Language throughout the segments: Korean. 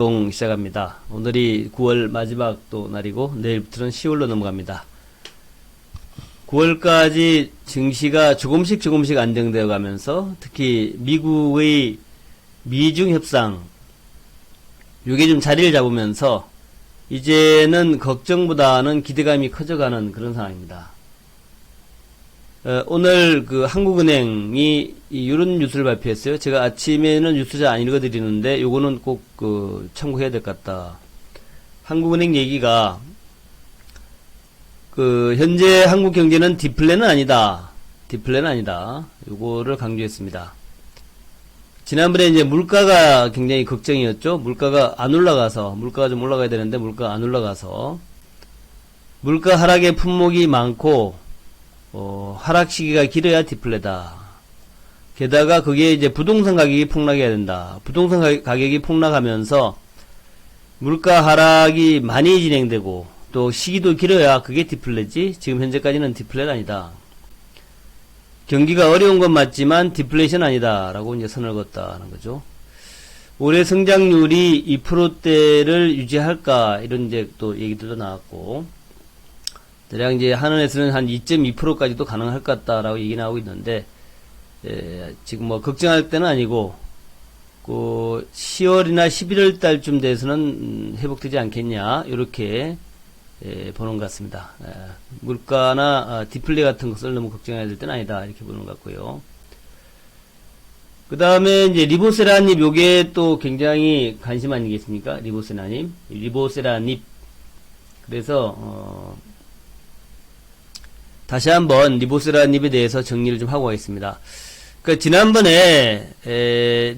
활동 시작합니다. 오늘이 9월 마지막 또 날이고 내일부터는 10월로 넘어갑니다. 9월까지 증시가 조금씩 안정되어 가면서 특히 미국의 미중 협상 요게 좀 자리를 잡으면서 이제는 걱정보다는 기대감이 커져가는 그런 상황입니다. 오늘 그 한국은행이 이런 뉴스를 발표했어요. 제가 아침에는 뉴스 잘 안 읽어드리는데 요거는 꼭 참고해야 될 것 같다. 한국은행 얘기가 현재 한국 경제는 디플레는 아니다. 요거를 강조했습니다. 지난번에 이제 물가가 굉장히 걱정이었죠. 물가가 안 올라가서, 물가가 좀 올라가야 되는데 물가가 안 올라가서 물가 하락의 품목이 많고 하락 시기가 길어야 디플레다. 게다가 그게 이제 부동산 가격이 폭락해야 된다. 부동산 가격이 폭락하면서 물가 하락이 많이 진행되고 또 시기도 길어야 그게 디플레지. 지금 현재까지는 디플레가 아니다. 경기가 어려운 건 맞지만 디플레이션 아니다. 라고 이제 선을 걷다는 거죠. 올해 성장률이 2%대를 유지할까 이런 이제 또 얘기들도 나왔고 대략 이제 한은에서는 한 2.2%까지도 가능할 것 같다라고 얘기 나오고 있는데 지금 뭐 걱정할 때는 아니고 10월이나 11월 달쯤 돼서는 회복되지 않겠냐 이렇게 보는 것 같습니다. 물가나 디플레 같은 것을 너무 걱정해야 될 때는 아니다 이렇게 보는 것 같고요. 그 다음에 이제 리보세라닙 요게 또 굉장히 관심 아니겠습니까? 리보세라닙 그래서 다시 한번 리보세라닙에 대해서 정리를 좀 하고 가겠습니다. 그러니까 지난번에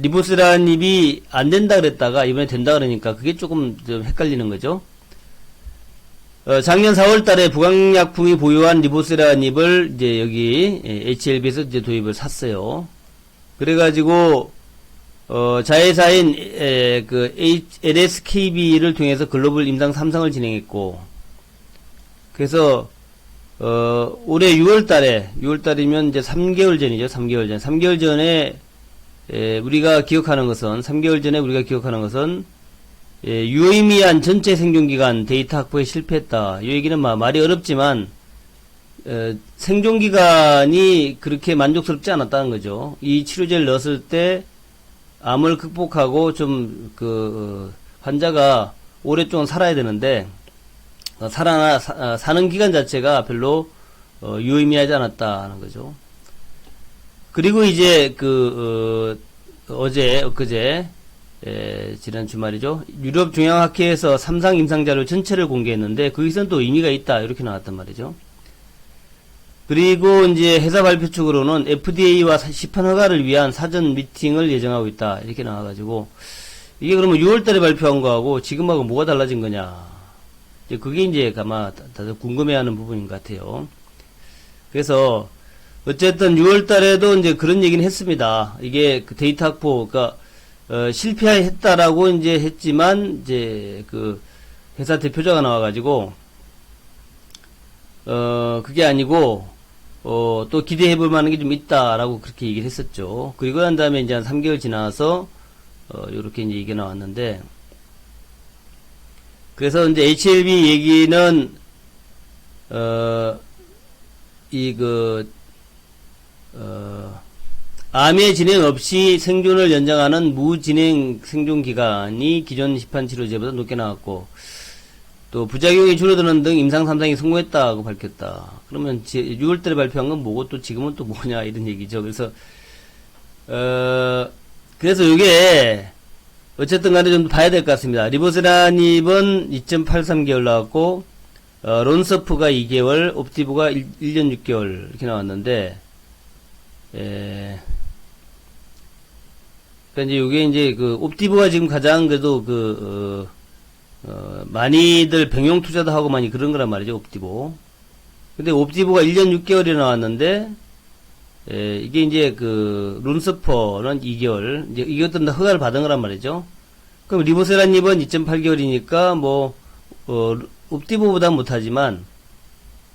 리보세라닙이 안 된다 그랬다가 이번에 된다 그러니까 그게 조금 좀 헷갈리는 거죠. 작년 4월 달에 부강약품이 보유한 리보세라닙을 이제 여기 HLB에서 이제 도입을 샀어요. 그래가지고 자회사인 LSKB를 통해서 글로벌 임상 3상을 진행했고 그래서 올해 6월달이면 이제 3개월 전이죠. 3개월 전에 우리가 기억하는 것은 유의미한 전체 생존기간 데이터 확보에 실패했다. 이 얘기는 말이 어렵지만 생존기간이 그렇게 만족스럽지 않았다는 거죠. 이 치료제를 넣었을 때 암을 극복하고 좀 환자가 오랫동안 살아야 되는데 사는 기간 자체가 별로 유의미하지 않았다는 거죠. 그리고 이제 엊그제 지난 주말이죠. 유럽 종양학회에서 3상 임상자료 전체를 공개했는데 거기서는 또 의미가 있다 이렇게 나왔단 말이죠. 그리고 이제 회사 발표 측으로는 FDA와 시판 허가를 위한 사전 미팅을 예정하고 있다 이렇게 나와가지고 이게 그러면 6월달에 발표한 거하고 지금하고 뭐가 달라진 거냐. 그게 이제 아마 다들 궁금해하는 부분인 것 같아요. 그래서 어쨌든 6월달에도 이제 그런 얘기는 했습니다. 이게 데이터 확보, 실패했다라고 이제 했지만 이제 회사 대표자가 나와가지고 그게 아니고 또 기대해볼 만한 게 좀 있다라고 그렇게 얘기를 했었죠. 그리고 난 다음에 이제 한 3개월 지나서 요렇게 이제 얘기가 나왔는데. 그래서 이제 HLB 얘기는 암의 진행 없이 생존을 연장하는 무진행 생존 기간이 기존 시판 치료제보다 높게 나왔고 또 부작용이 줄어드는 등 임상 3상이 성공했다고 밝혔다. 그러면 6월달에 발표한 건 뭐고 또 지금은 또 뭐냐 이런 얘기죠. 그래서 이게 어쨌든 간에 좀 봐야 될 것 같습니다. 리보세라닙은 2.83개월 나왔고 론서프가 2개월, 옵티브가 1년 6개월 이렇게 나왔는데 그러니까 이제 요게 이제 옵티브가 지금 가장 그래도 많이들 병용 투자도 하고 많이 그런 거란 말이죠, 옵티브. 근데 옵티브가 1년 6개월이 나왔는데 이게 이제 론서퍼는 2개월, 이제 이것도 다 허가를 받은 거란 말이죠. 그럼 리보세라닙은 2.8개월이니까 옵티브보다 못하지만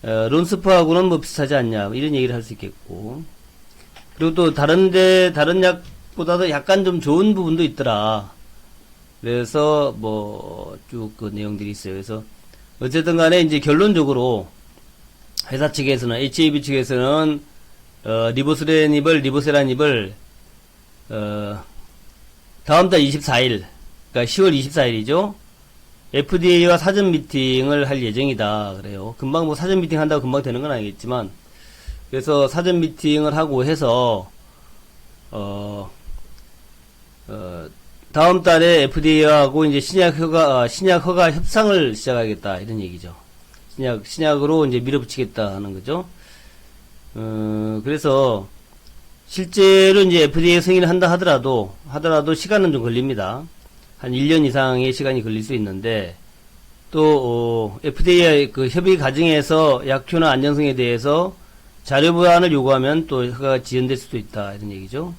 론서퍼하고는 뭐 비슷하지 않냐 이런 얘기를 할 수 있겠고 그리고 또 다른 약보다도 약간 좀 좋은 부분도 있더라. 그래서 뭐 쭉 그 내용들이 있어요. 그래서 어쨌든 간에 이제 결론적으로 회사 측에서는 HAB 측에서는 리보세라닙을 다음 달 24일, 그러니까 10월 24일이죠. FDA와 사전 미팅을 할 예정이다. 그래요. 금방 뭐 사전 미팅 한다고 금방 되는 건 아니겠지만, 그래서 사전 미팅을 하고 해서, 다음 달에 FDA하고 이제 신약 허가 협상을 시작하겠다. 이런 얘기죠. 신약으로 이제 밀어붙이겠다 하는 거죠. 그래서, 실제로 이제 FDA 승인을 한다 하더라도 시간은 좀 걸립니다. 한 1년 이상의 시간이 걸릴 수 있는데, 또, FDA 그 협의 과정에서 약효나 안전성에 대해서 자료 보완을 요구하면 또 허가가 지연될 수도 있다. 이런 얘기죠.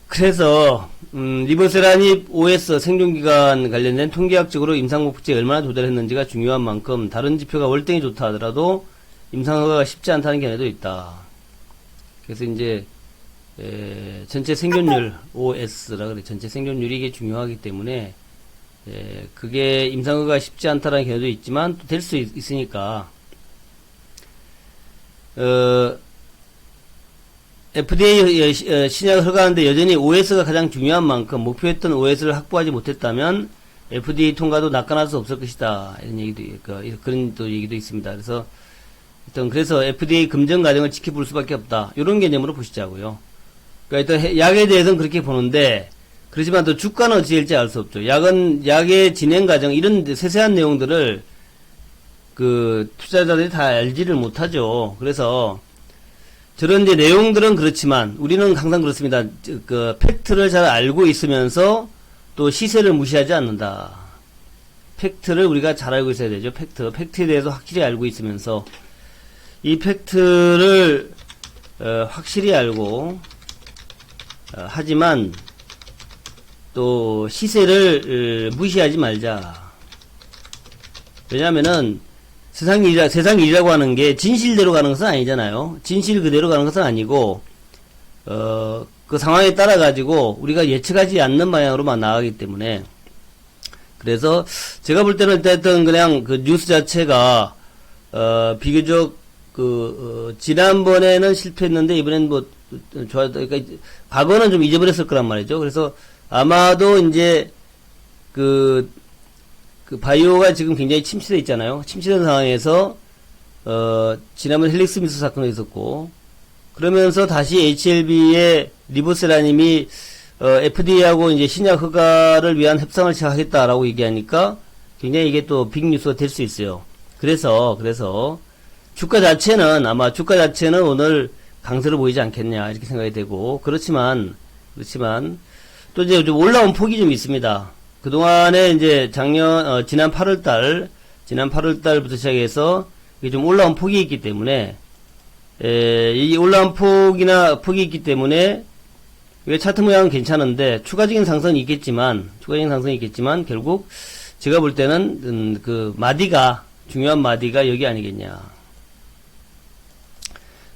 그래서, 리보세라닙 OS 생존기간 관련된 통계학적으로 임상목표치에 얼마나 도달했는지가 중요한 만큼 다른 지표가 월등히 좋다 하더라도 임상허가가 쉽지 않다는 견해도 있다. 그래서 이제 전체 생존율 OS라 그래 전체 생존율이 이게 중요하기 때문에 그게 임상허가가 쉽지 않다라는 견해도 있지만 또 될 수 있으니까 FDA 신약을 허가하는데 여전히 OS가 가장 중요한 만큼 목표했던 OS를 확보하지 못했다면 FDA 통과도 낙관할 수 없을 것이다. 이런 얘기도 그런 또 얘기도 있습니다. 그래서 FDA 검증 과정을 지켜볼 수밖에 없다. 이런 개념으로 보시자고요. 그러니까 일단 약에 대해서는 그렇게 보는데, 그렇지만 또 주가는 어찌 될지 알 수 없죠. 약의 진행 과정, 이런 세세한 내용들을 투자자들이 다 알지를 못하죠. 그래서 저런 이제 내용들은 그렇지만 우리는 항상 그렇습니다. 팩트를 잘 알고 있으면서 또 시세를 무시하지 않는다. 팩트를 우리가 잘 알고 있어야 되죠. 팩트에 대해서 확실히 알고 있으면서 이 팩트를 확실히 알고 하지만 또 시세를 무시하지 말자. 왜냐하면은 세상 일이라고 하는 게 진실대로 가는 것은 아니잖아요. 진실 그대로 가는 것은 아니고 그 상황에 따라 가지고 우리가 예측하지 않는 방향으로만 나가기 때문에, 그래서 제가 볼 때는 어쨌든 그냥 그 뉴스 자체가 비교적 지난번에는 실패했는데 이번엔 뭐 그러니까 과거는 좀 잊어버렸을 거란 말이죠. 그래서 아마도 이제 바이오가 지금 굉장히 침체되어 있잖아요. 침체된 상황에서 지난번 헬릭스 미스 사건도 있었고, 그러면서 다시 HLB의 리보세라님이 FDA하고 이제 신약 허가를 위한 협상을 시작하겠다라고 얘기하니까 굉장히 이게 또 빅뉴스가 될 수 있어요. 그래서 주가 자체는 오늘 강세로 보이지 않겠냐 이렇게 생각이 되고, 그렇지만 또 이제 좀 올라온 폭이 좀 있습니다. 그동안에 이제 지난 8월달부터 시작해서 이게 좀 올라온 폭이 있기 때문에, 이 올라온 폭이 있기 때문에 왜 차트 모양은 괜찮은데 추가적인 상승이 있겠지만 결국 제가 볼 때는 중요한 마디가 여기 아니겠냐.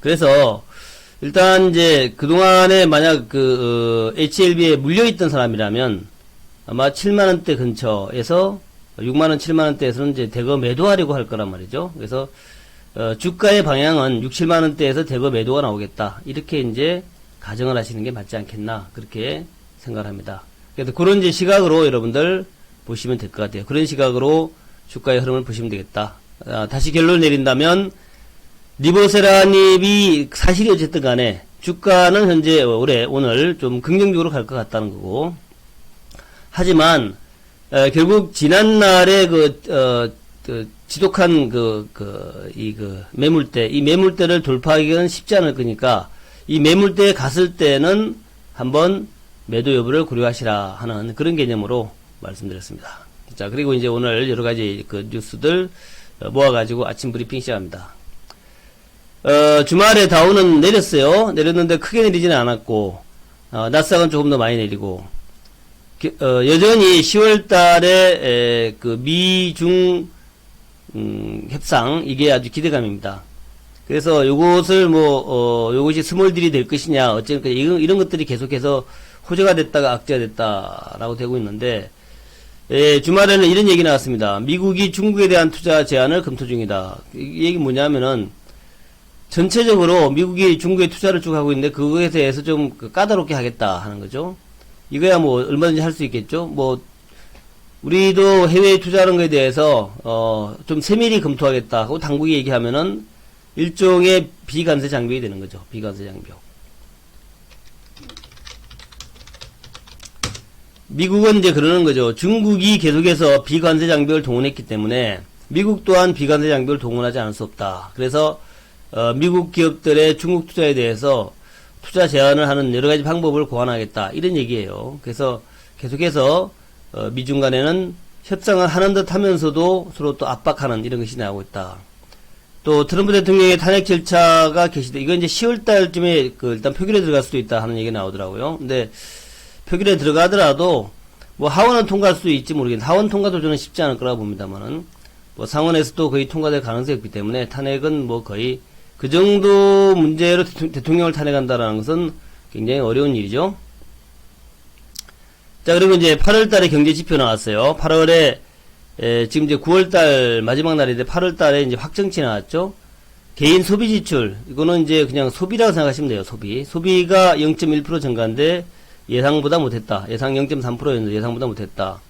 그래서 일단 이제 그동안에 만약 HLB에 물려있던 사람이라면 아마 7만원대 근처에서 6만원, 7만원대에서는 이제 대거 매도하려고 할 거란 말이죠. 그래서 주가의 방향은 6, 7만원대에서 대거 매도가 나오겠다. 이렇게 이제 가정을 하시는 게 맞지 않겠나. 그렇게 생각을 합니다. 그래서 그런 이제 시각으로 여러분들 보시면 될 것 같아요. 그런 시각으로 주가의 흐름을 보시면 되겠다. 다시 결론 내린다면 리보세라닙이 사실이 어쨌든 간에 주가는 현재 오늘 좀 긍정적으로 갈 것 같다는 거고, 하지만 결국 지난날에 지독한 이 매물대를 돌파하기는 쉽지 않을 거니까 이 매물대에 갔을 때는 한번 매도 여부를 고려하시라 하는 그런 개념으로 말씀드렸습니다. 자, 그리고 이제 오늘 여러 가지 뉴스들 모아가지고 아침 브리핑 시작합니다. 주말에 다우는 내렸어요. 내렸는데 크게 내리지는 않았고, 나스닥은 조금 더 많이 내리고, 여전히 10월 달에 미중 협상, 이게 아주 기대감입니다. 그래서 요것이 스몰딜이 될 것이냐, 어쨌든 이런 것들이 계속해서 호재가 됐다가 악재가 됐다라고 되고 있는데, 주말에는 이런 얘기 나왔습니다. 미국이 중국에 대한 투자 제한을 검토 중이다. 이 얘기 뭐냐면은, 전체적으로 미국이 중국에 투자를 쭉 하고 있는데, 그거에 대해서 좀 까다롭게 하겠다 하는 거죠. 이거야 뭐 얼마든지 할 수 있겠죠. 뭐, 우리도 해외에 투자하는 거에 대해서, 좀 세밀히 검토하겠다 하고 당국이 얘기하면은, 일종의 비관세 장벽이 되는 거죠. 비관세 장벽. 미국은 이제 그러는 거죠. 중국이 계속해서 비관세 장벽을 동원했기 때문에 미국 또한 비관세 장벽을 동원하지 않을 수 없다. 그래서 미국 기업들의 중국 투자에 대해서 투자 제한을 하는 여러 가지 방법을 고안하겠다. 이런 얘기예요. 그래서 계속해서 미중 간에는 협상을 하는 듯 하면서도 서로 또 압박하는 이런 것이 나오고 있다. 또 트럼프 대통령의 탄핵 절차가 개시돼. 이건 이제 10월 달쯤에 일단 표결에 들어갈 수도 있다 하는 얘기가 나오더라고요. 근데 표결에 들어가더라도 뭐 하원은 통과할 수도 있지 모르겠는데 하원 통과도 저는 쉽지 않을 거라고 봅니다만은 뭐 상원에서도 거의 통과될 가능성이 없기 때문에 탄핵은 뭐 거의 그 정도 문제로 대통령을 탄핵한다라는 것은 굉장히 어려운 일이죠. 자, 그리고 이제 8월 달에 경제 지표 나왔어요. 8월에 지금 이제 9월 달 마지막 날인데 8월 달에 이제 확정치 나왔죠. 개인 소비 지출 이거는 이제 그냥 소비라고 생각하시면 돼요. 소비가 0.1% 증가인데 예상보다 못했다. 예상 0.3%였는데 예상보다 못했다.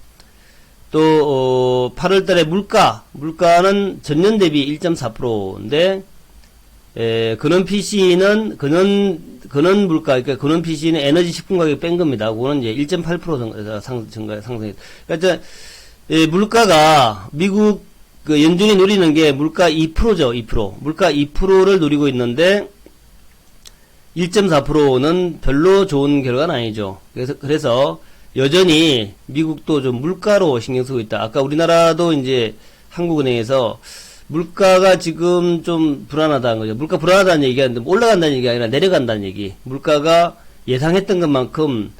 또 8월 달에 물가는 전년 대비 1.4%인데 근원 PC는 근원 물가, 그러니까 근원 PC는 에너지 식품 가격 뺀 겁니다. 그거는 이제 1.8% 상승했다. 그러니까 물가가 미국 연준이 노리는 게 물가 2%죠. 2%. 물가 2%를 노리고 있는데 1.4%는 별로 좋은 결과는 아니죠. 그래서 여전히 미국도 좀 물가로 신경 쓰고 있다. 아까 우리나라도 이제 한국은행에서 물가가 지금 좀 불안하다는 거죠. 물가 불안하다는 얘기가 아니라 올라간다는 얘기가 아니라 내려간다는 얘기. 물가가 예상했던 것만큼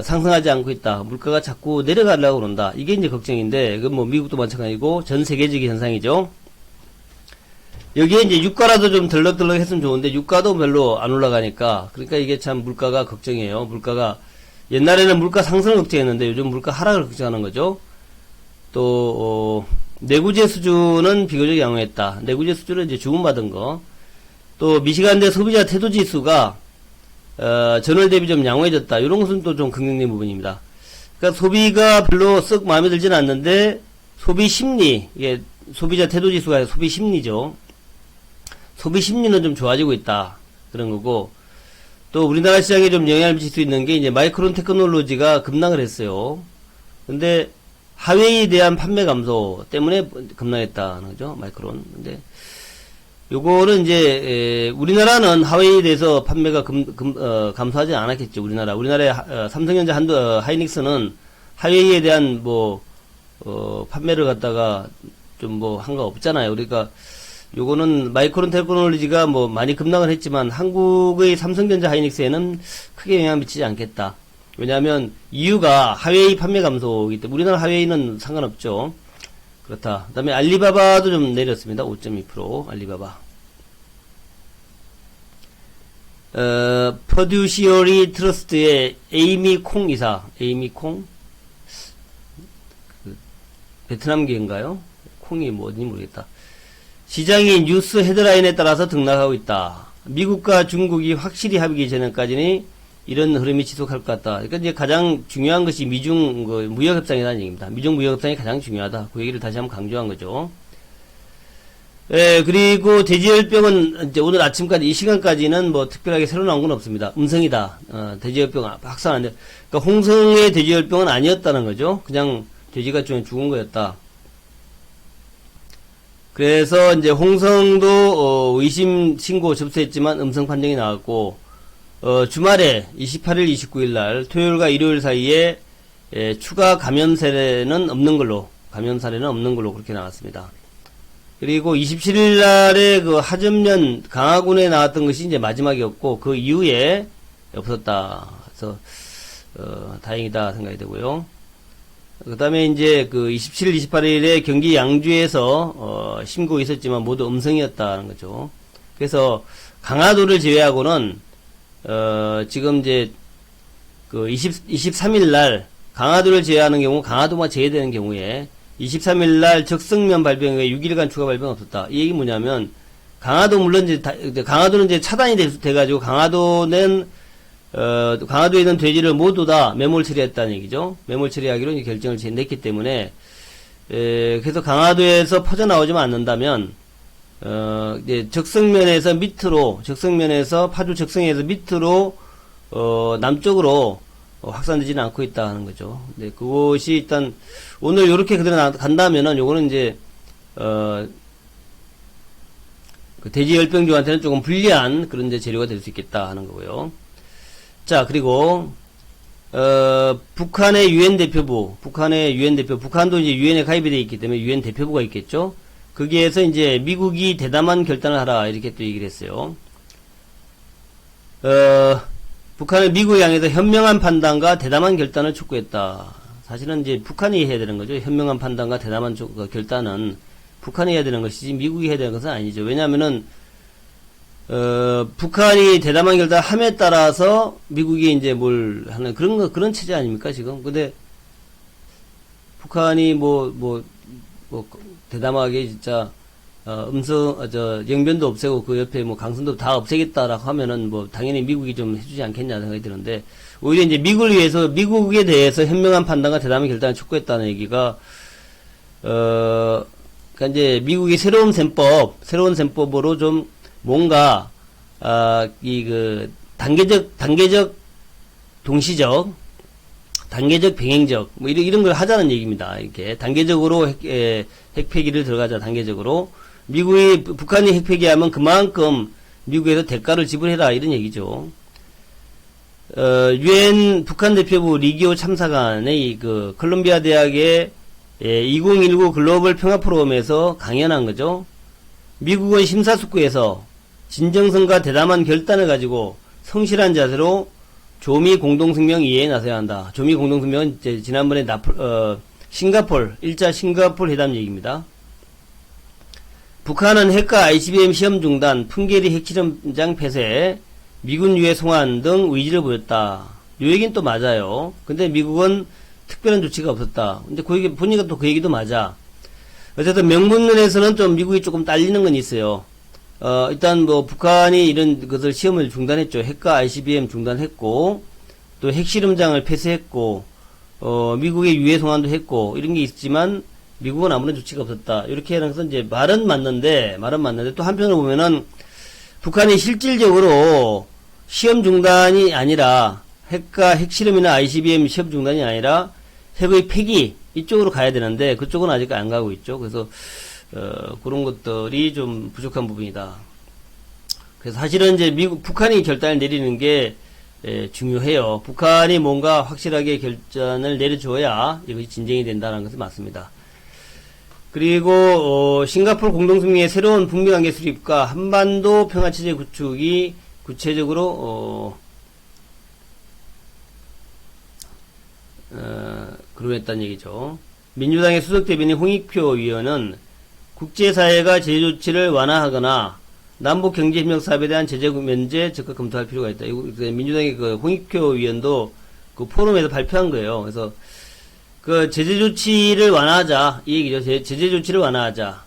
상승하지 않고 있다. 물가가 자꾸 내려가려고 그런다. 이게 이제 걱정인데, 그건 뭐 미국도 마찬가지고 전 세계적인 현상이죠. 여기에 이제 유가라도 좀 덜렁덜렁 했으면 좋은데 유가도 별로 안 올라가니까 그러니까 이게 참 물가가 걱정이에요. 물가가 옛날에는 물가 상승을 걱정했는데 요즘 물가 하락을 걱정하는 거죠. 또 내구재 수준은 비교적 양호했다. 내구재 수준은 이제 주문받은 거. 또 미시간대 소비자 태도 지수가 전월 대비 좀 양호해졌다. 이런 것은 또 좀 긍정적인 부분입니다. 그러니까 소비가 별로 썩 마음에 들지는 않는데 소비 심리, 이게 소비자 태도 지수가 아니라 소비 심리죠. 소비 심리는 좀 좋아지고 있다. 그런 거고. 또 우리나라 시장에 좀 영향을 미칠 수 있는 게 이제 마이크론 테크놀로지가 급락을 했어요. 근데 하웨이에 대한 판매 감소 때문에 급락했다는 거죠. 마이크론. 근데 요거는 이제 우리나라는 하웨이에 대해서 판매가 감소하지 않았겠죠. 우리나라의 삼성전자 하이닉스는 하웨이에 대한 판매를 갖다가 좀 한 거 없잖아요. 그러니까 요거는 마이크론 테크놀로지가 많이 급락을 했지만 한국의 삼성전자 하이닉스에는 크게 영향을 미치지 않겠다. 왜냐하면 이유가 하웨이 판매 감소이기 때문에 우리나라 하웨이는 상관없죠. 그렇다. 그 다음에 알리바바도 좀 내렸습니다. 5.2% 알리바바. 퍼듀시어리 트러스트의 에이미 콩 이사. 에이미 콩? 베트남계인가요? 콩이 뭐지 모르겠다. 시장이 뉴스 헤드라인에 따라서 등락하고 있다. 미국과 중국이 확실히 합의하기 전까지는 이런 흐름이 지속할 것 같다. 그러니까 이제 가장 중요한 것이 미중 무역협상이라는 얘기입니다. 미중 무역협상이 가장 중요하다. 그 얘기를 다시 한번 강조한 거죠. 그리고 돼지열병은 이제 오늘 아침까지 이 시간까지는 특별하게 새로 나온 건 없습니다. 음성이다. 돼지열병 확산 안 돼. 그러니까 홍성의 돼지열병은 아니었다는 거죠. 그냥 돼지가 좀 죽은 거였다. 그래서 이제 홍성도 의심 신고 접수했지만 음성 판정이 나왔고 주말에 28일, 29일 날 토요일과 일요일 사이에 추가 감염 사례는 없는 걸로 그렇게 나왔습니다. 그리고 27일 날에 그 하점년 강화군에 나왔던 것이 이제 마지막이었고 그 이후에 없었다. 그래서 다행이다 생각이 되고요. 그 다음에 이제 그 27일, 28일에 경기 양주에서 신고가 있었지만 모두 음성이었다는 거죠. 그래서 강화도를 제외하고는 지금 이제 23일 날 강화도를 제외하는 경우, 강화도만 제외되는 경우에 23일 날 적성면 발병에 6일간 추가 발병 없었다. 이 얘기 뭐냐면 강화도 물론 이제 강화도는 이제 차단이 돼가지고 강화도에 있는 돼지를 모두 다 매몰 처리했다는 얘기죠. 매몰 처리하기로 이제 결정을 냈기 때문에 그래서 강화도에서 퍼져나오지만 않는다면 이제 적성면에서 밑으로 파주 적성에서 밑으로 남쪽으로 확산되지는 않고 있다 하는 거죠. 네, 그것이 일단 오늘 요렇게 그대로 간다면은 요거는 이제 그 돼지 열병종한테는 조금 불리한 그런 이제 재료가 될 수 있겠다 하는 거고요. 자, 그리고 북한의 유엔 대표부, 북한도 이제 유엔에 가입이 되어 있기 때문에 유엔 대표부가 있겠죠. 거기에서 이제 미국이 대담한 결단을 하라 이렇게 또 얘기를 했어요. 북한은 미국을 향해서 현명한 판단과 대담한 결단을 촉구했다. 사실은 이제 북한이 해야 되는 거죠. 현명한 판단과 대담한 결단은 북한이 해야 되는 것이지 미국이 해야 되는 것은 아니죠. 왜냐하면은 북한이 대담한 결단을 함에 따라서 미국이 이제 뭘 하는 그런 체제 아닙니까 지금? 근데 북한이 대담하게 진짜 영변도 없애고 그 옆에 강선도 다 없애겠다라고 하면은 당연히 미국이 좀 해주지 않겠냐 생각이 드는데, 오히려 이제 미국에 대해서 현명한 판단과 대담한 결단을 촉구했다는 얘기가 그러니까 이제 미국이 새로운 셈법으로 좀 뭔가 단계적 동시적 단계적 병행적 이런 걸 하자는 얘기입니다. 이렇게 단계적으로 핵폐기를 들어가자. 단계적으로 북한이 핵폐기하면 그만큼 미국에서 대가를 지불해라 이런 얘기죠. 유엔 북한 대표부 리기오 참사관의 그 콜롬비아 대학의 2019 글로벌 평화 포럼에서 강연한 거죠. 미국은 심사숙고해서 진정성과 대담한 결단을 가지고 성실한 자세로 조미 공동성명 이해에 나서야 한다. 조미 공동성명은 이제 지난번에 싱가폴 1차 싱가폴 회담 얘기입니다. 북한은 핵과 ICBM 시험 중단, 풍계리 핵실험장 폐쇄, 미군 유해 송환 등 의지를 보였다. 요 얘기는 또 맞아요. 근데 미국은 특별한 조치가 없었다. 근데 그 얘기 보니까 또 그 얘기도 맞아. 어쨌든 명분론에서는 좀 미국이 조금 딸리는 건 있어요. 일단 북한이 이런 것을 시험을 중단했죠. 핵과 ICBM 중단했고, 또 핵실험장을 폐쇄했고, 미국의 유해 송환도 했고, 이런 게 있지만, 미국은 아무런 조치가 없었다. 이렇게 하는 것은 이제 말은 맞는데, 또 한편으로 보면은, 북한이 실질적으로 시험 중단이 아니라, 핵과 핵실험이나 ICBM 시험 중단이 아니라, 핵의 폐기, 이쪽으로 가야 되는데, 그쪽은 아직 안 가고 있죠. 그래서, 그런 것들이 좀 부족한 부분이다. 그래서 사실은 이제 북한이 결단을 내리는 게 중요해요. 북한이 뭔가 확실하게 결단을 내려줘야 이것이 진정이 된다는 것은 맞습니다. 그리고 싱가포르 공동성명의 새로운 북미관계 수립과 한반도 평화체제 구축이 구체적으로 그러했다는 얘기죠. 민주당의 수석대변인 홍익표 의원은 국제사회가 제재 조치를 완화하거나 남북경제협력 사업에 대한 제재 면제 적극 검토할 필요가 있다. 민주당의 그 홍익표 의원도 그 포럼에서 발표한 거예요. 그래서 그 제재 조치를 완화하자 이 얘기죠. 제재 조치를 완화하자.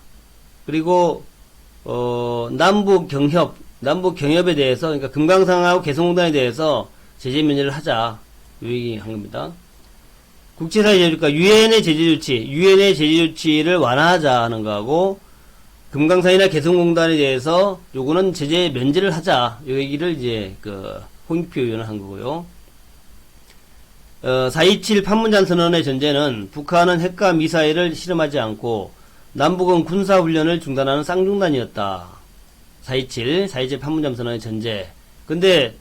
그리고 남북 경협에 대해서, 그러니까 금강산하고 개성공단에 대해서 제재 면제를 하자 이 얘기한 겁니다. 국제사회 제재가 유엔의 제재 조치를 완화하자 하는 거하고, 금강산이나 개성공단에 대해서 요거는 제재 면제를 하자 요 얘기를 이제 홍익표 의원은 한 거고요. 4.27 판문점 선언의 전제는 북한은 핵과 미사일을 실험하지 않고 남북은 군사훈련을 중단하는 쌍중단이었다. 4.27 판문점 선언의 전제. 근데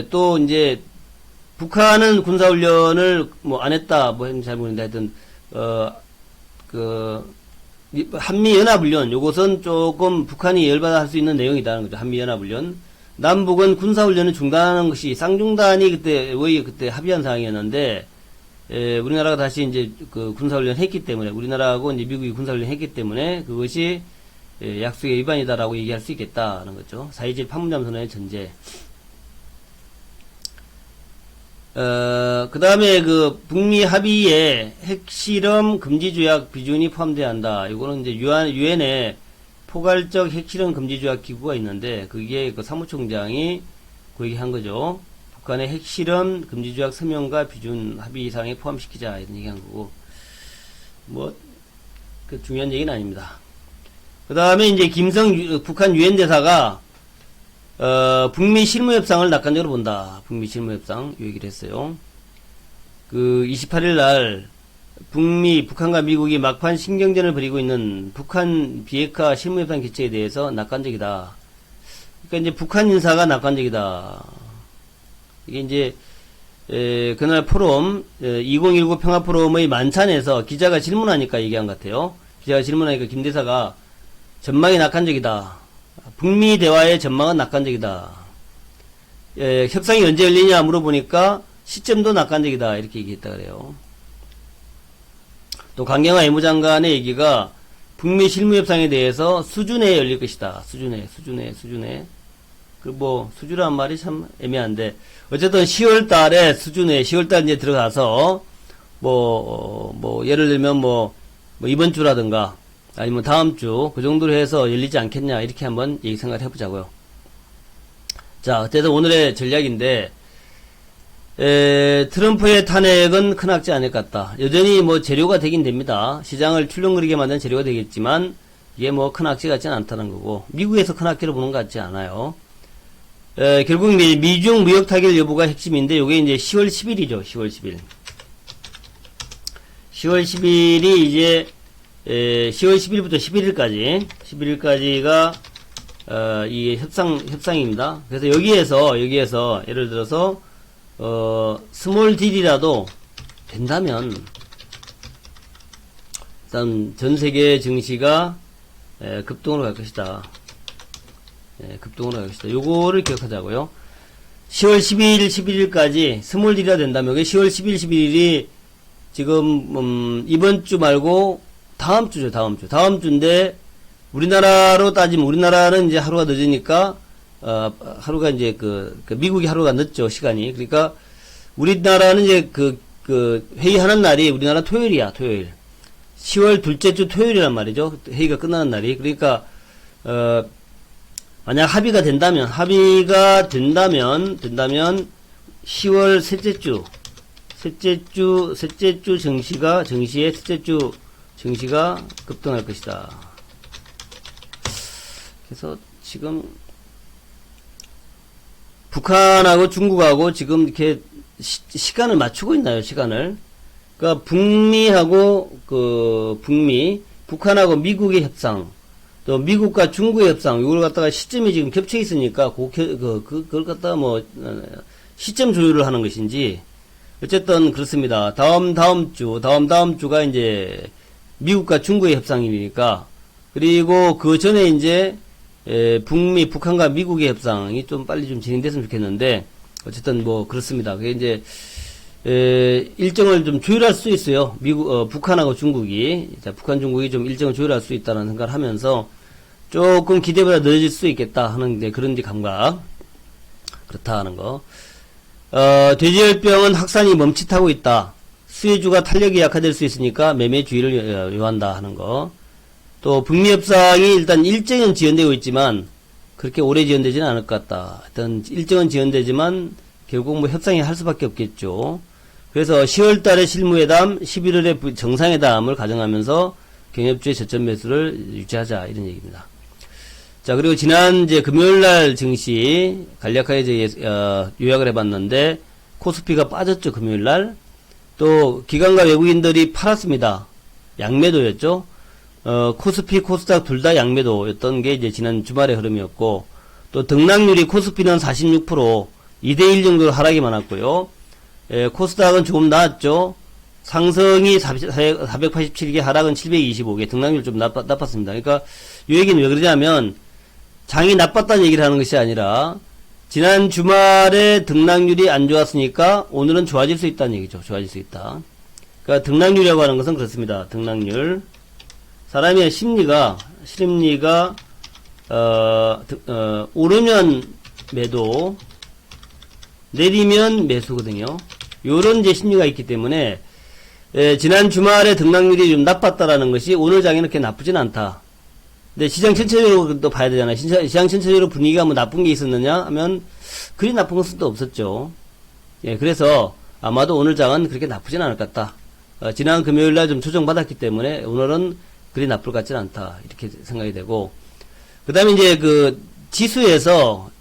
또 이제 북한은 군사훈련을 안 했다, 했는지 잘 모르겠는데, 하여튼, 한미연합훈련, 요것은 조금 북한이 열받아 할 수 있는 내용이다는 거죠. 한미연합훈련. 남북은 군사훈련을 중단하는 것이 쌍중단이 그때 합의한 사항이었는데, 우리나라가 다시 이제 군사훈련 했기 때문에, 우리나라하고 이제 미국이 군사훈련 했기 때문에, 그것이 약속의 위반이다라고 얘기할 수 있겠다는 거죠. 4.27 판문점 선언의 전제. 그 다음에 그 북미 합의에 핵실험 금지 조약 비준이 포함돼야 한다. 이거는 이제 유엔에 포괄적 핵실험 금지 조약 기구가 있는데, 그게 그 사무총장이 그 얘기 한 거죠. 북한의 핵실험 금지 조약 서명과 비준 합의사항에 포함시키자, 이런 얘기 한 거고. 뭐, 그 중요한 얘기는 아닙니다. 그 다음에 이제 김성 북한 유엔 대사가 북미 실무협상을 낙관적으로 본다. 북미 실무협상 이 얘기를 했어요. 그 28일 날 북한과 미국이 막판 신경전을 벌이고 있는 북한 비핵화 실무협상 개최에 대해서 낙관적이다. 그러니까 이제 북한 인사가 낙관적이다. 이게 이제 그날 포럼 2019 평화포럼의 만찬에서 기자가 질문하니까 얘기한 것 같아요. 기자가 질문하니까 김 대사가 전망이 낙관적이다. 북미 대화의 전망은 낙관적이다. 협상이 언제 열리냐 물어보니까 시점도 낙관적이다. 이렇게 얘기했다 그래요. 또 강경화 외무장관의 얘기가 북미 실무협상에 대해서 수준에 열릴 것이다. 수준에. 그 뭐 수주라는 말이 참 애매한데 어쨌든 10월 달에 수준에 10월 달 이제 들어가서 뭐 예를 들면 뭐 이번 주라든가 아니면 다음 주 그 정도로 해서 열리지 않겠냐 이렇게 한번 얘기 생각을 해보자고요. 자, 그래서 오늘의 전략인데 트럼프의 탄핵은 큰 악재 아닐 것 같다. 여전히 뭐 재료가 되긴 됩니다. 시장을 출렁거리게 만든 재료가 되겠지만 이게 뭐 큰 악재 같지는 않다는 거고 미국에서 큰 악재로 보는 것 같지 않아요. 결국 이제 미중 무역 타결 여부가 핵심인데 요게 이제 10월 10일이죠. 10월 10일. 10월 10일이 이제 10월 10일부터 11일까지가 이 협상입니다. 그래서 여기에서 예를 들어서 스몰 딜이라도 된다면 일단 전 세계 증시가 급등으로 갈 것이다. 급등으로 갈 것이다. 요거를 기억하자고요. 10월 12일, 11일까지 스몰 딜이라 된다면 10월 10일, 11일이 지금 이번 주 말고 다음 주죠. 다음 주인데 우리나라로 따지면 우리나라는 이제 하루가 늦으니까 하루가 이제 미국이 하루가 늦죠. 시간이. 그러니까 우리나라는 이제 그 회의하는 날이 우리나라 토요일이야. 토요일. 10월 둘째 주 토요일이란 말이죠. 회의가 끝나는 날이. 그러니까 만약 합의가 된다면 10월 셋째 주 증시의 셋째 주 증시가 급등할 것이다. 그래서 지금 북한하고 중국하고 지금 이렇게 시간을 맞추고 있나요? 시간을. 그러니까 북미하고 북한하고 미국의 협상, 또 미국과 중국의 협상, 이걸 갖다가 시점이 지금 겹쳐 있으니까 그걸 갖다가 뭐 시점 조율을 하는 것인지 어쨌든 그렇습니다. 다음 주가 이제 미국과 중국의 협상이니까 그리고 그 전에 이제 북한과 미국의 협상이 좀 빨리 좀 진행됐으면 좋겠는데 어쨌든 뭐 그렇습니다. 그게 이제 일정을 좀 조율할 수 있어요. 북한하고 중국이 북한 중국이 좀 일정을 조율할 수 있다는 생각을 하면서 조금 기대보다 늦어질 수 있겠다 하는 그런 감각 그렇다 하는 거. 돼지열병은 확산이 멈칫하고 있다. 수혜주가 탄력이 약화될 수 있으니까 매매 주의를 요한다 하는 거. 또 북미 협상이 일단 일정은 지연되고 있지만 그렇게 오래 지연되지는 않을 것 같다. 일단 일정은 지연되지만 결국 뭐 협상이 할 수밖에 없겠죠. 그래서 10월 달에 실무회담, 11월에 정상회담을 가정하면서 경협주의 저점 매수를 유지하자 이런 얘기입니다. 자, 그리고 지난 이제 금요일 날 증시 간략하게 이제 요약을 해봤는데 코스피가 빠졌죠. 금요일 날. 또 기관과 외국인들이 팔았습니다. 양매도였죠. 코스피, 코스닥 둘 다 양매도였던 게 이제 지난 주말의 흐름이었고 또 등락률이 코스피는 46%, 2대1 정도로 하락이 많았고요. 코스닥은 조금 나았죠. 상승이 487개, 하락은 725개, 등락률 좀 나빴습니다. 그러니까 이 얘기는 왜 그러냐면 장이 나빴다는 얘기를 하는 것이 아니라 지난 주말에 등락률이 안 좋았으니까 오늘은 좋아질 수 있다는 얘기죠. 좋아질 수 있다. 그러니까 등락률이라고 하는 것은 그렇습니다. 등락률. 사람의 심리가 오르면 매도, 내리면 매수거든요. 요런 이제 심리가 있기 때문에, 지난 주말에 등락률이 좀 나빴다라는 것이 오늘 장에는 그렇게 나쁘진 않다. 근데 시장 전체적으로 또 봐야 되잖아요. 시장 전체적으로 분위기가 뭐 나쁜 게 있었느냐 하면, 그리 나쁜 것은 또 없었죠. 예, 그래서 아마도 오늘 장은 그렇게 나쁘진 않을 것 같다. 지난 금요일 날 좀 조정받았기 때문에 오늘은 그리 나쁠 것 같지는 않다. 이렇게 생각이 되고, 그 다음에 이제 그 지수에서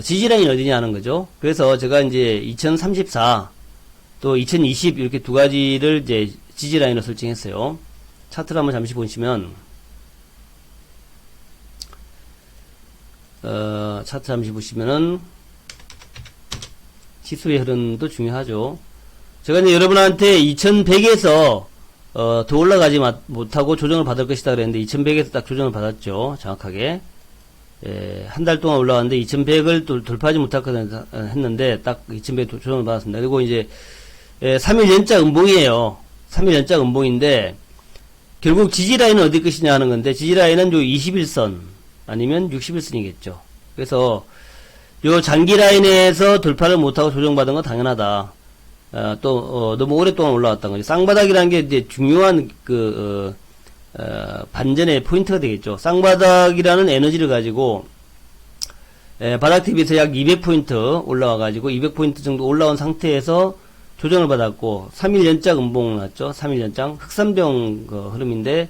지지라인이 어디냐 하는 거죠. 그래서 제가 이제 2034, 또 2020 이렇게 두 가지를 이제 지지라인으로 설정했어요. 차트를 한번 잠시 보시면, 차트 잠시 보시면은, 지수의 흐름도 중요하죠. 제가 이제 여러분한테 2100에서, 더 올라가지 못하고 조정을 받을 것이다 그랬는데, 2100에서 딱 조정을 받았죠. 정확하게. 한 달 동안 올라갔는데, 2100을 돌파하지 못할 거다 했는데, 딱 2100 조정을 받았습니다. 그리고 이제, 3일 연자 음봉이에요. 3일 연자 음봉인데, 결국 지지라인은 어디 것이냐 하는 건데, 지지라인은 요 21선, 아니면 61선이겠죠. 그래서, 요 장기 라인에서 돌파를 못하고 조정받은 건 당연하다. 너무 오랫동안 올라왔던 거죠. 쌍바닥이라는 게 이제 중요한 반전의 포인트가 되겠죠. 쌍바닥이라는 에너지를 가지고, 바닥 TV에서 약 200포인트 올라와가지고, 200포인트 정도 올라온 상태에서 조정을 받았고, 3일 연장 음봉 났죠. 3일 연장. 흑산병 흐름인데,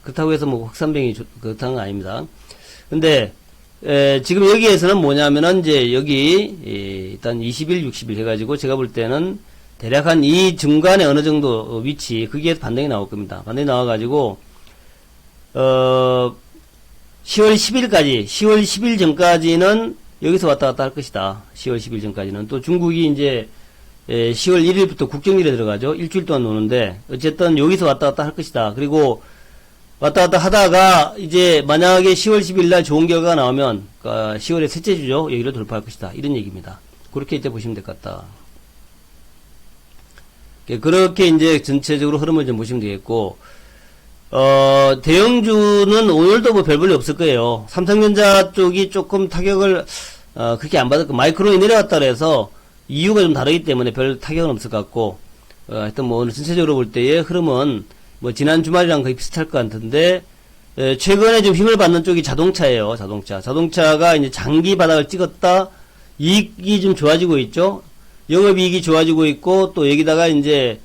그렇다고 해서 뭐 흑산병이 그렇다는 건 아닙니다. 근데, 지금 여기에서는 뭐냐면은, 이제, 여기, 일단 20일, 60일 해가지고, 제가 볼 때는, 대략 한 이 중간에 어느 정도 위치, 거기에서 반등이 나올 겁니다. 반등이 나와가지고, 10월 10일까지, 10월 10일 전까지는 여기서 왔다 갔다 할 것이다. 10월 10일 전까지는. 또 중국이 이제, 10월 1일부터 국경일에 들어가죠. 일주일 동안 노는데, 어쨌든 여기서 왔다 갔다 할 것이다. 그리고, 왔다 갔다 하다가 이제 만약에 10월 10일 날 좋은 결과가 나오면 10월의 셋째 주죠. 여기를 돌파할 것이다. 이런 얘기입니다. 그렇게 이제 보시면 될 것 같다. 그렇게 이제 전체적으로 흐름을 좀 보시면 되겠고, 대형주는 오늘도 뭐 별 볼일 없을 거예요. 삼성전자 쪽이 조금 타격을 그렇게 안 받을 거. 마이크론이 내려왔다 그래서 이유가 좀 다르기 때문에 별 타격은 없을 것 같고, 하여튼 뭐 오늘 전체적으로 볼 때의 흐름은 뭐 지난 주말이랑 거의 비슷할 것 같은데, 최근에 좀 힘을 받는 쪽이 자동차예요. 자동차가 이제 장기 바닥을 찍었다. 이익이 좀 좋아지고 있죠. 영업이익이 좋아지고 있고, 또 여기다가 이제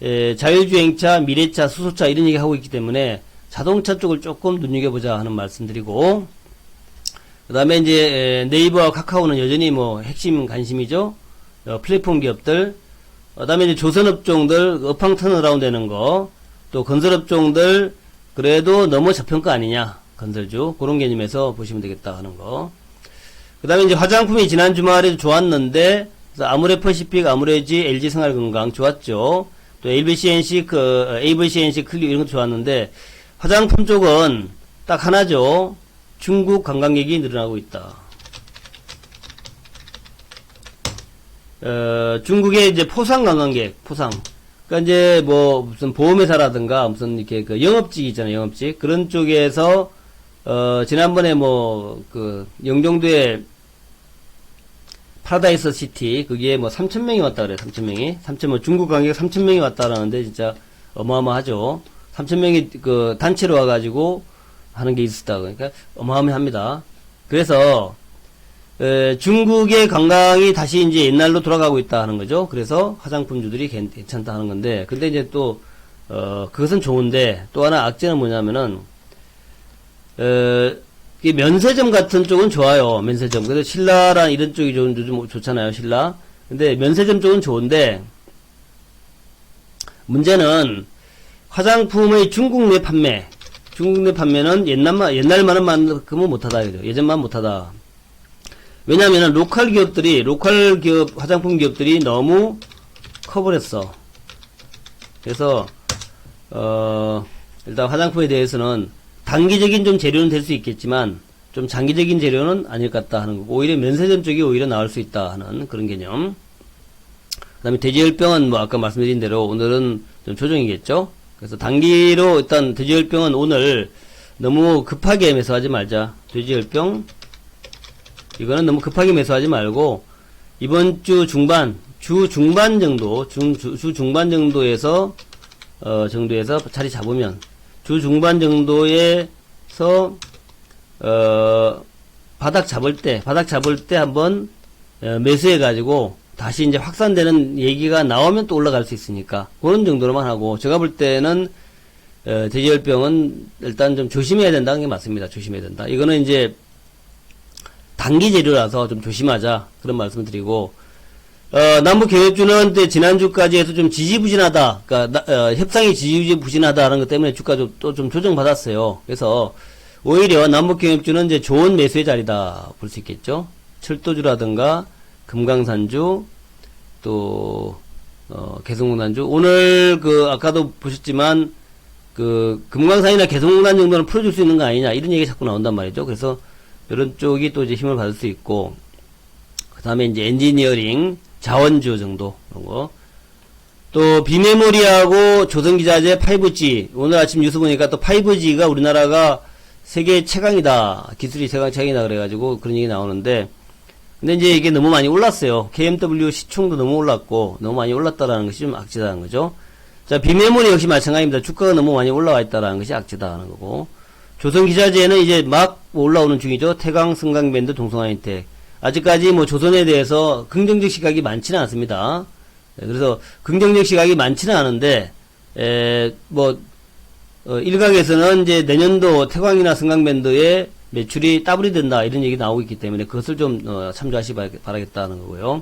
자율주행차, 미래차, 수소차 이런 얘기 하고 있기 때문에 자동차 쪽을 조금 눈여겨보자 하는 말씀드리고, 그 다음에 이제 네이버와 카카오는 여전히 뭐 핵심 관심이죠. 플랫폼 기업들. 그 다음에 이제 조선업종들 업황 턴어라운드 되는 거. 또 건설업종들 그래도 너무 저평가 아니냐, 건설주 그런 개념에서 보시면 되겠다 하는 거. 그 다음에 이제 화장품이 지난 주말에도 좋았는데, 그래서 아모레퍼시픽, 아모레지, LG생활건강 좋았죠. 또 AVCNC 클립 이런 것도 좋았는데, 화장품 쪽은 딱 하나죠. 중국 관광객이 늘어나고 있다. 중국의 이제 포상 관광객, 포상. 그러니까 이제 뭐 무슨 보험회사라든가 무슨 이렇게 그 영업직 있잖아요, 영업직. 그런 쪽에서 지난번에 뭐 그 영종도에 파라다이스 시티 거기에 뭐 3,000명이 왔다 그래. 3,000명이. 뭐 중국 관객 3,000명이 왔다라는데 진짜 어마어마하죠. 3,000명이 그 단체로 와 가지고 하는 게 있었다. 그러니까 어마어마합니다. 그래서 중국의 관광이 다시 이제 옛날로 돌아가고 있다 하는 거죠. 그래서 화장품주들이 괜찮다 하는 건데, 근데 이제 또, 그것은 좋은데, 또 하나 악재는 뭐냐면은, 면세점 같은 쪽은 좋아요. 면세점. 그래서 신라랑 이런 쪽이 좀 좋잖아요. 신라. 근데 면세점 쪽은 좋은데, 문제는 화장품의 중국 내 판매는 옛날만큼은 못하다. 그죠? 예전만 못하다. 왜냐면은 로컬 기업 화장품 기업들이 너무 커버렸어. 그래서 일단 화장품에 대해서는 단기적인 좀 재료는 될 수 있겠지만 좀 장기적인 재료는 아닐 것 같다 하는 거고, 오히려 면세점 쪽이 오히려 나을 수 있다 하는 그런 개념. 그 다음에 돼지열병은 뭐 아까 말씀드린 대로 오늘은 좀 조정이겠죠. 그래서 단기로 일단 돼지열병은 오늘 너무 급하게 매수하지 말자. 돼지열병 이거는 너무 급하게 매수하지 말고, 이번 주 중반 정도, 주 중반 정도에서 자리 잡으면, 주 중반 정도에서, 바닥 잡을 때 한번, 매수해가지고, 다시 이제 확산되는 얘기가 나오면 또 올라갈 수 있으니까, 그런 정도로만 하고, 제가 볼 때는, 돼지열병은 일단 좀 조심해야 된다는 게 맞습니다. 조심해야 된다. 이거는 이제, 단기 재료라서 좀 조심하자. 그런 말씀을 드리고, 남북경협주는 지난주까지 해서 좀 지지부진하다. 그러니까, 협상이 지지부진하다는 것 때문에 주가 또 좀 조정받았어요. 그래서, 오히려 남북경협주는 이제 좋은 매수의 자리다. 볼 수 있겠죠. 철도주라든가, 금강산주, 또, 개성공단주. 오늘 아까도 보셨지만, 금강산이나 개성공단 정도는 풀어줄 수 있는 거 아니냐. 이런 얘기 자꾸 나온단 말이죠. 그래서, 이런 쪽이 또 이제 힘을 받을 수 있고, 그 다음에 이제 엔지니어링, 자원주 정도, 그런 거. 또, 비메모리하고 조선기자재 5G. 오늘 아침 뉴스 보니까 또 5G가 우리나라가 세계 최강이다. 기술이 세계 최강이다. 그래가지고 그런 얘기 나오는데, 근데 이제 이게 너무 많이 올랐어요. KMW 시총도 너무 올랐고, 너무 많이 올랐다라는 것이 좀 악재다는 거죠. 자, 비메모리 역시 마찬가지입니다. 주가가 너무 많이 올라와 있다라는 것이 악재다라는 거고, 조선기자재는 이제 막 올라오는 중이죠. 태강, 승강밴드, 동성화인텍. 아직까지 뭐 조선에 대해서 긍정적 시각이 많지는 않습니다. 그래서 긍정적 시각이 많지는 않은데, 일각에서는 이제 내년도 태광이나 승강밴드의 매출이 더블이 된다. 이런 얘기 나오고 있기 때문에 그것을 좀, 참조하시 바라겠다는 거고요.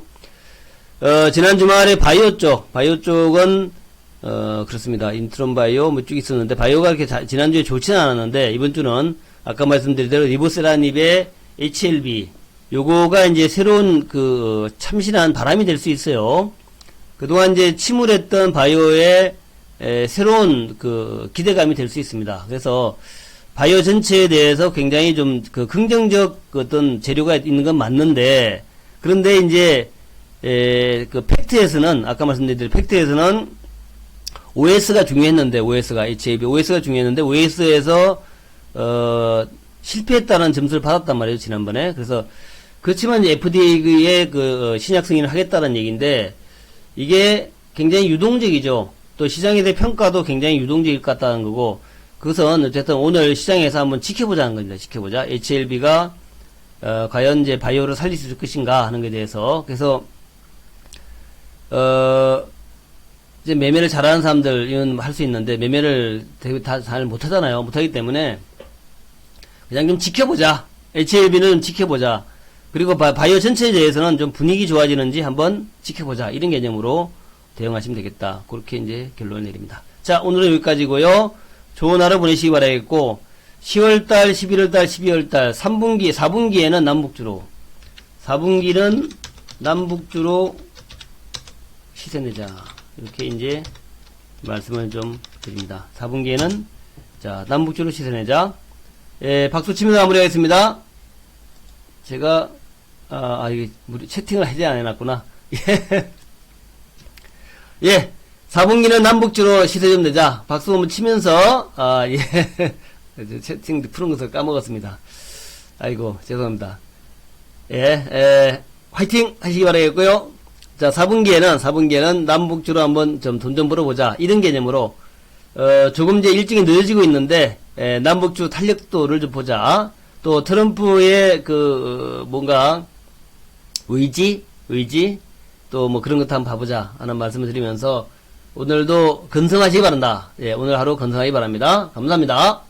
지난 주말에 바이오 쪽은, 그렇습니다. 인트론 바이오 뭐 쭉 있었는데, 바이오가 이렇게 지난주에 좋지는 않았는데, 이번 주는 아까 말씀드린 대로 리보세라닙의 HLB, 요거가 이제 새로운 참신한 바람이 될 수 있어요. 그동안 이제 침울했던 바이오의 새로운 기대감이 될 수 있습니다. 그래서 바이오 전체에 대해서 굉장히 좀 긍정적 어떤 재료가 있는 건 맞는데, 그런데 이제 팩트에서는 아까 말씀드린 팩트에서는 OS가 중요했는데, OS가 중요했는데, OS에서, 실패했다는 점수를 받았단 말이에요, 지난번에. 그래서, 그렇지만 FDA의 신약 승인을 하겠다는 얘기인데, 이게 굉장히 유동적이죠. 또 시장에 대한 평가도 굉장히 유동적일 것 같다는 거고, 그것은 어쨌든 오늘 시장에서 한번 지켜보자는 겁니다. 지켜보자. HLB가, 과연 이제 바이오를 살릴 수 있을 것인가 하는 것에 대해서. 그래서, 이제 매매를 잘하는 사람들은 할 수 있는데, 매매를 다 잘 못하잖아요. 못하기 때문에, 그냥 좀 지켜보자. HLB는 지켜보자. 그리고 바이오 전체에 대해서는 좀 분위기 좋아지는지 한번 지켜보자. 이런 개념으로 대응하시면 되겠다. 그렇게 이제 결론을 내립니다. 자, 오늘은 여기까지고요. 좋은 하루 보내시기 바라겠고, 10월달, 11월달, 12월달, 3분기, 4분기에는 남북주로, 4분기는 남북주로 시세내자. 이렇게 이제 말씀을 좀 드립니다. 4분기에는, 자, 남북주로 시세내자. 예, 박수 치면서 마무리하겠습니다. 제가, 이게, 채팅을 해제 안 해놨구나. 예. 예. 4분기는 남북주로 시세 좀 내자. 박수 한번 치면서, 예. 채팅 푸는 것을 까먹었습니다. 아이고, 죄송합니다. 예, 화이팅 하시기 바라겠고요. 자, 4분기에는 남북주로 한번 좀 돈 좀 벌어보자. 이런 개념으로, 조금 이제 일찍이 늦어지고 있는데, 남북주 탄력도를 좀 보자. 또, 트럼프의 뭔가, 의지? 또 뭐 그런 것도 한번 봐보자. 하는 말씀을 드리면서, 오늘도 건성하시기 바란다. 예, 오늘 하루 건성하기 바랍니다. 감사합니다.